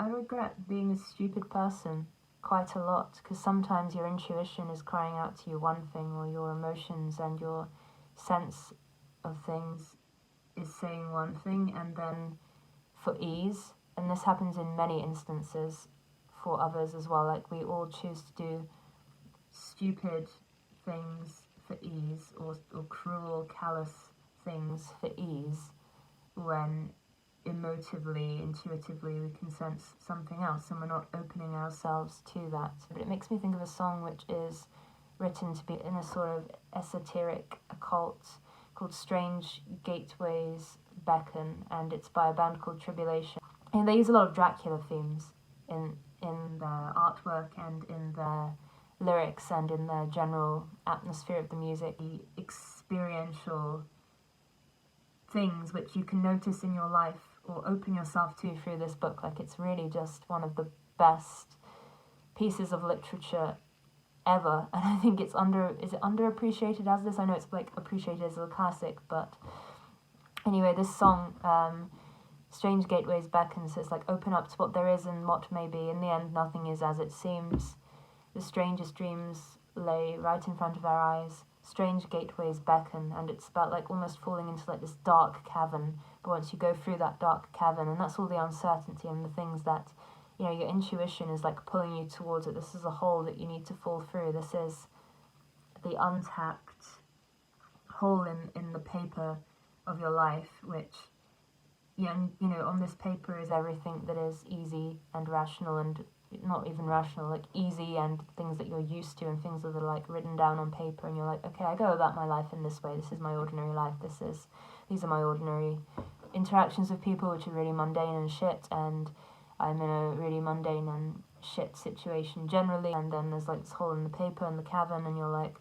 I regret being a stupid person quite a lot, because sometimes your intuition is crying out to you one thing, or your emotions and your sense of things is saying one thing, and then for ease, and this happens in many instances for others as well, like we all choose to do stupid things for ease, or cruel, callous things for ease, when emotively, intuitively we can sense something else and we're not opening ourselves to that. But it makes me think of a song which is written to be in a sort of esoteric occult called Strange Gateways Beckon, and it's by a band called Tribulation. And they use a lot of Dracula themes in their artwork and in their lyrics and in the general atmosphere of the music. The experiential things which you can notice in your life or open yourself to through this book. Like, it's really just one of the best pieces of literature ever, and I think it's underappreciated as this? I know it's like appreciated as a classic, but anyway, this song, Strange Gateways Beckon, so it's like open up to what there is and what may be. In the end, nothing is as it seems. The strangest dreams lay right in front of our eyes. Strange gateways beckon, and it's about like almost falling into like this dark cavern, but once you go through that dark cavern, and that's all the uncertainty and the things that, you know, your intuition is like pulling you towards it. This is a hole that you need to fall through. This is the untapped hole in the paper of your life, which, yeah, you know, on this paper is everything that is easy and rational, and not even rational, like easy, and things that you're used to, and things that are like written down on paper, and you're like, okay, I go about my life in this way. This is my ordinary life. These are my ordinary interactions with people, which are really mundane and shit, and I'm in a really mundane and shit situation generally. And then there's like this hole in the paper and the cavern, and you're like,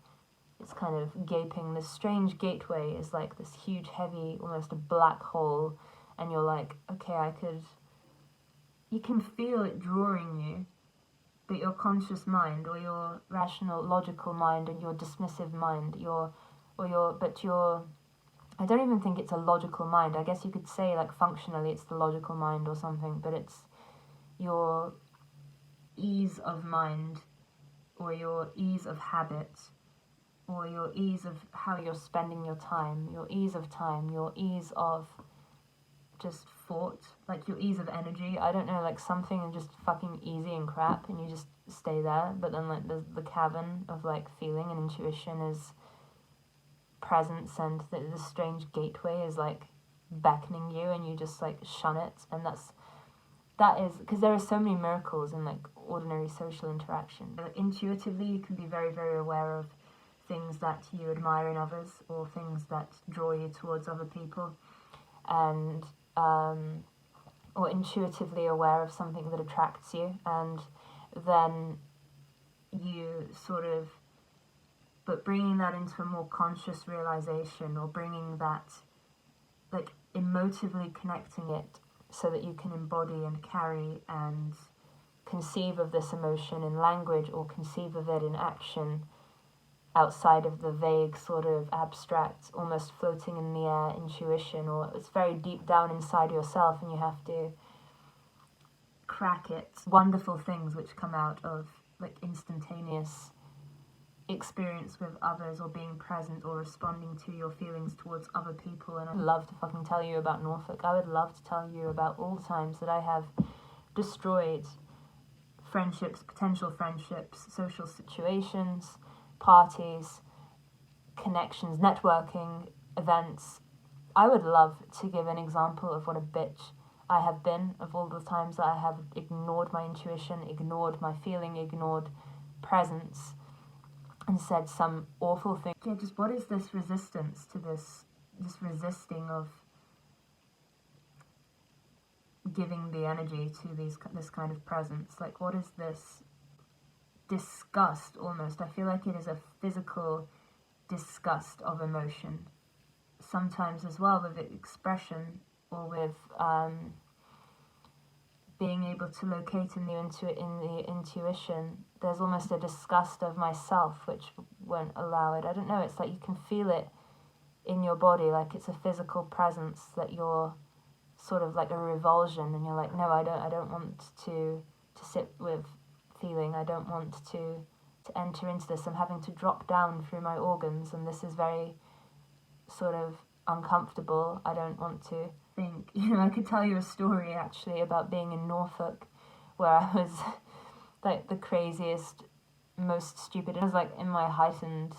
it's kind of gaping. This strange gateway is like this huge, heavy, almost a black hole, and you're like, okay, you can feel it drawing you, but your conscious mind, or your rational, logical mind, and your dismissive mind, I don't even think it's a logical mind. I guess you could say, like, functionally it's the logical mind or something, but it's your ease of mind, or your ease of habit, or your ease of how you're spending your time, your ease of just thought, like your ease of energy. I don't know, like something and just fucking easy and crap, and you just stay there. But then like the cavern of like feeling and intuition is presence, and the strange gateway is like beckoning you, and you just like shun it. And that is because there are so many miracles in like ordinary social interaction. Intuitively, you can be very, very aware of things that you admire in others, or things that draw you towards other people, and or intuitively aware of something that attracts you, and then you sort of, but bringing that into a more conscious realization, or bringing that, like emotively connecting it so that you can embody and carry and conceive of this emotion in language, or conceive of it in action, outside of the vague, sort of abstract, almost floating in the air intuition, or it's very deep down inside yourself, and you have to crack it. Wonderful things which come out of like instantaneous experience with others, or being present, or responding to your feelings towards other people. And I'd love to fucking tell you about Norfolk. I would love to tell you about all the times that I have destroyed friendships, potential friendships, social situations, parties, connections, networking, events. I would love to give an example of what a bitch I have been, of all the times that I have ignored my intuition, ignored my feeling, ignored presence, and said some awful thing. Yeah, just what is this resistance to this resisting of giving the energy to this kind of presence? Like, what is this disgust almost? I feel like it is a physical disgust of emotion, sometimes as well with expression, or with being able to locate in the intuition. There's almost a disgust of myself which won't allow it. I don't know, it's like you can feel it in your body, like it's a physical presence that you're sort of like a revulsion, and you're like, no, I don't want to sit with feeling. I don't want to enter into this. I'm having to drop down through my organs, and this is very sort of uncomfortable. I don't want to think. I could tell you a story actually about being in Norfolk, where I was like the craziest, most stupid. It was like in my heightened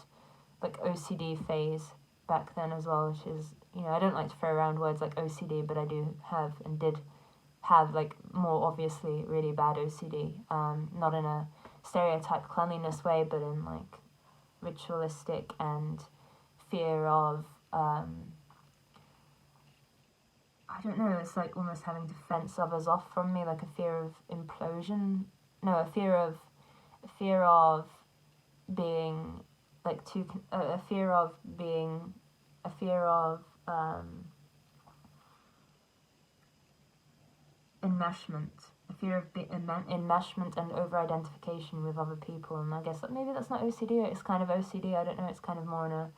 like OCD phase back then as well, which is, I don't like to throw around words like OCD, but I do have and did have like more obviously really bad OCD, not in a stereotype cleanliness way, but in like ritualistic and fear of I don't know, it's like almost having to fence others off from me, like a fear of implosion. No, a fear of being like too a fear of being a fear of enmeshment, a fear of enmeshment and over-identification with other people. And I guess that maybe that's not OCD, it's kind of OCD, I don't know, it's kind of more in a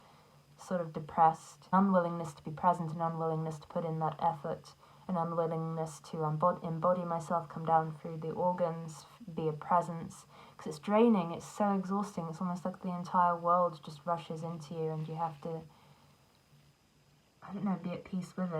sort of depressed unwillingness to be present, and unwillingness to put in that effort, and unwillingness to embody myself, come down through the organs, be a presence, because it's draining, it's so exhausting, it's almost like the entire world just rushes into you and you have to, I don't know, be at peace with it.